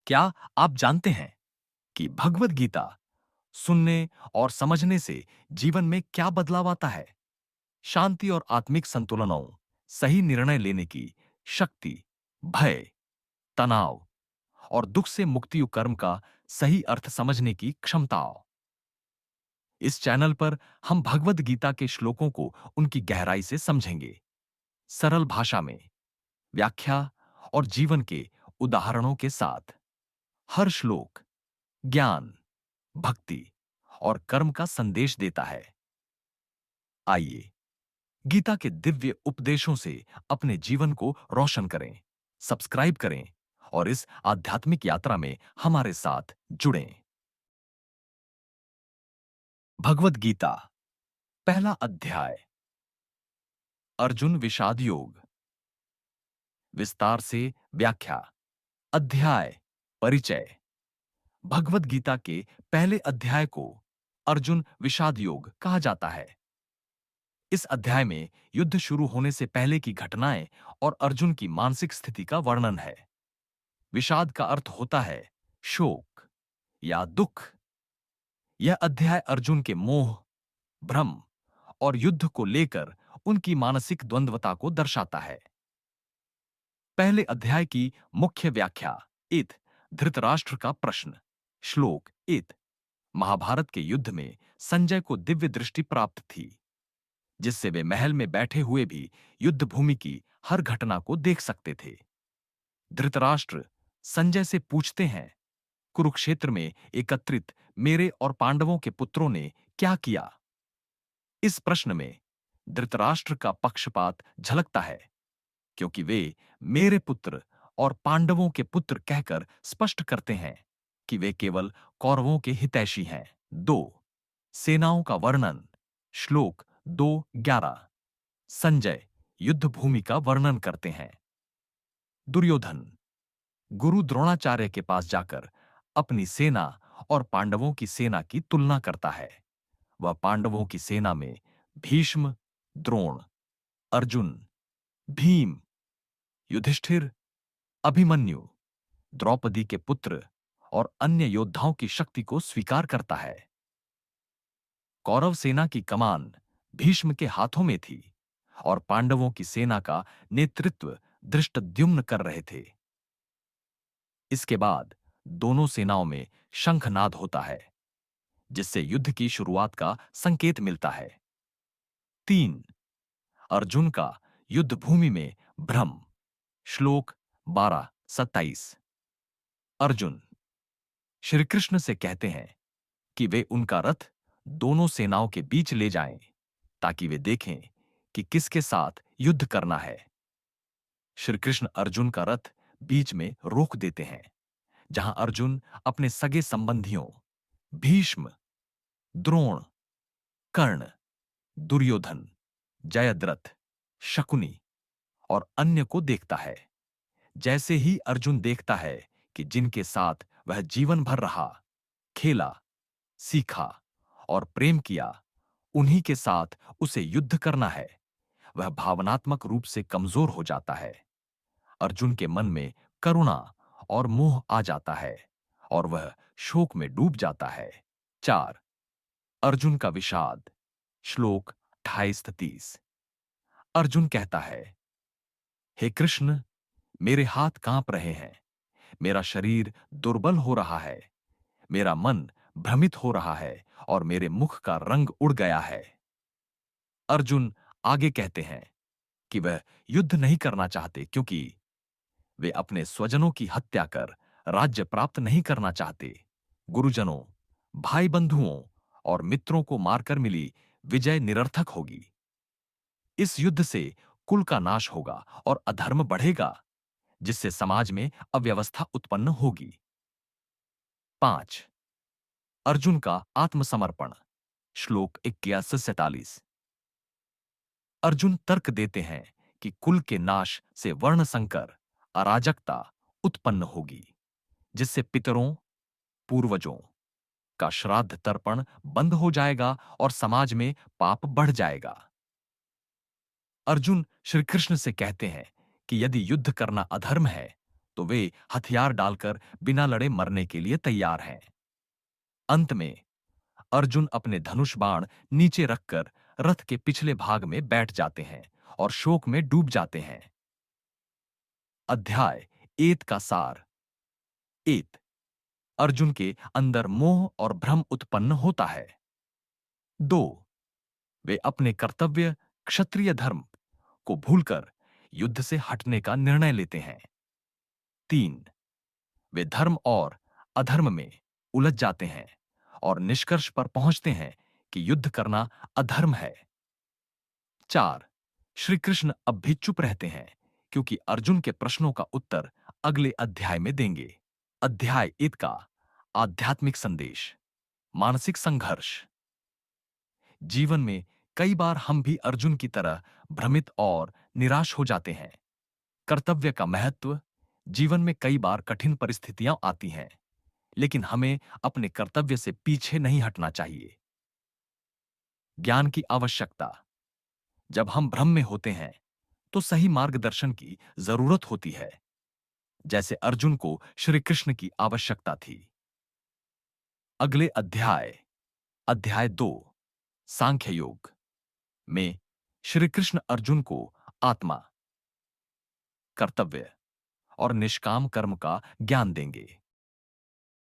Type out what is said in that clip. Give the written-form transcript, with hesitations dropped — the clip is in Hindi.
क्या आप जानते हैं कि भगवत गीता सुनने और समझने से जीवन में क्या बदलाव आता है? शांति और आत्मिक संतुलनों, सही निर्णय लेने की शक्ति, भय, तनाव और दुख से मुक्ति कर्म का सही अर्थ समझने की क्षमताओं। इस चैनल पर हम भगवत गीता के श्लोकों को उनकी गहराई से समझेंगे, सरल भाषा में, व्याख्या और जीवन के उदाहरणों के साथ। हर श्लोक ज्ञान, भक्ति और कर्म का संदेश देता है। आइए गीता के दिव्य उपदेशों से अपने जीवन को रोशन करें, सब्सक्राइब करें और इस आध्यात्मिक यात्रा में हमारे साथ जुड़ें। भगवत गीता पहला अध्याय, अर्जुन विषाद योग। विस्तार से व्याख्या। अध्याय परिचय। भगवत गीता के पहले अध्याय को अर्जुन विषाद योग कहा जाता है। इस अध्याय में युद्ध शुरू होने से पहले की घटनाएं और अर्जुन की मानसिक स्थिति का वर्णन है। विषाद का अर्थ होता है शोक या दुख। यह अध्याय अर्जुन के मोह, भ्रम और युद्ध को लेकर उनकी मानसिक द्वंद्वता को दर्शाता है। पहले अध्याय की मुख्य व्याख्या। इत धृतराष्ट्र का प्रश्न। श्लोक। इत महाभारत के युद्ध में संजय को दिव्य दृष्टि प्राप्त थी, जिससे वे महल में बैठे हुए भी युद्ध भूमि की हर घटना को देख सकते थे। धृतराष्ट्र संजय से पूछते हैं, कुरुक्षेत्र में एकत्रित मेरे और पांडवों के पुत्रों ने क्या किया? इस प्रश्न में धृतराष्ट्र का पक्षपात झलकता है, क्योंकि वे मेरे पुत्र और पांडवों के पुत्र कहकर स्पष्ट करते हैं कि वे केवल कौरवों के हितैषी हैं। 2 सेनाओं का वर्णन। श्लोक 2:11। संजय युद्ध भूमि का वर्णन करते हैं। दुर्योधन गुरु द्रोणाचार्य के पास जाकर अपनी सेना और पांडवों की सेना की तुलना करता है। वह पांडवों की सेना में भीष्म, द्रोण, अर्जुन, भीम, युधिष्ठिर, अभिमन्यु, द्रौपदी के पुत्र और अन्य योद्धाओं की शक्ति को स्वीकार करता है। कौरव सेना की कमान भीष्म के हाथों में थी और पांडवों की सेना का नेतृत्व धृष्टद्युम्न कर रहे थे। इसके बाद दोनों सेनाओं में शंखनाद होता है, जिससे युद्ध की शुरुआत का संकेत मिलता है। 3 अर्जुन का युद्ध भूमि में भ्रम। श्लोक 12-27। अर्जुन श्री कृष्ण से कहते हैं कि वे उनका रथ दोनों सेनाओं के बीच ले जाएं, ताकि वे देखें कि किसके साथ युद्ध करना है। श्री कृष्ण अर्जुन का रथ बीच में रोक देते हैं, जहां अर्जुन अपने सगे संबंधियों भीष्म, द्रोण, कर्ण, दुर्योधन, जयद्रथ, शकुनी और अन्य को देखता है। जैसे ही अर्जुन देखता है कि जिनके साथ वह जीवन भर रहा, खेला, सीखा और प्रेम किया, उन्हीं के साथ उसे युद्ध करना है, वह भावनात्मक रूप से कमजोर हो जाता है। अर्जुन के मन में करुणा और मोह आ जाता है और वह शोक में डूब जाता है। 4 अर्जुन का विषाद। श्लोक 28-30। अर्जुन कहता है, हे कृष्ण, मेरे हाथ कांप रहे हैं, मेरा शरीर दुर्बल हो रहा है, मेरा मन भ्रमित हो रहा है और मेरे मुख का रंग उड़ गया है। अर्जुन आगे कहते हैं कि वह युद्ध नहीं करना चाहते, क्योंकि वे अपने स्वजनों की हत्या कर राज्य प्राप्त नहीं करना चाहते। गुरुजनों, भाई बंधुओं और मित्रों को मारकर मिली विजय निरर्थक होगी। इस युद्ध से कुल का नाश होगा और अधर्म बढ़ेगा, जिससे समाज में अव्यवस्था उत्पन्न होगी। 5 अर्जुन का आत्मसमर्पण। श्लोक 21-47। अर्जुन तर्क देते हैं कि कुल के नाश से वर्ण संकर, अराजकता उत्पन्न होगी, जिससे पितरों, पूर्वजों का श्राद्ध तर्पण बंद हो जाएगा और समाज में पाप बढ़ जाएगा। अर्जुन श्री कृष्ण से कहते हैं कि यदि युद्ध करना अधर्म है, तो वे हथियार डालकर बिना लड़े मरने के लिए तैयार हैं। अंत में अर्जुन अपने धनुष बाण नीचे रखकर रथ के पिछले भाग में बैठ जाते हैं और शोक में डूब जाते हैं। अध्याय एत का सार। एत, अर्जुन के अंदर मोह और भ्रम उत्पन्न होता है। 2, वे अपने कर्तव्य क्षत्रिय धर्म को भूलकर युद्ध से हटने का निर्णय लेते हैं। 3, वे धर्म और अधर्म में उलझ जाते हैं और निष्कर्ष पर पहुंचते हैं कि युद्ध करना अधर्म है। 4, श्री कृष्ण अब भी चुप रहते हैं क्योंकि अर्जुन के प्रश्नों का उत्तर अगले अध्याय में देंगे। अध्याय 1 का आध्यात्मिक संदेश। मानसिक संघर्ष। जीवन में कई बार हम भी अर्जुन की तरह भ्रमित और निराश हो जाते हैं। कर्तव्य का महत्व। जीवन में कई बार कठिन परिस्थितियां आती हैं, लेकिन हमें अपने कर्तव्य से पीछे नहीं हटना चाहिए। ज्ञान की आवश्यकता। जब हम भ्रम में होते हैं तो सही मार्गदर्शन की जरूरत होती है, जैसे अर्जुन को श्री कृष्ण की आवश्यकता थी। अगले अध्याय, अध्याय 2, सांख्य योग में श्री कृष्ण अर्जुन को आत्मा, कर्तव्य और निष्काम कर्म का ज्ञान देंगे।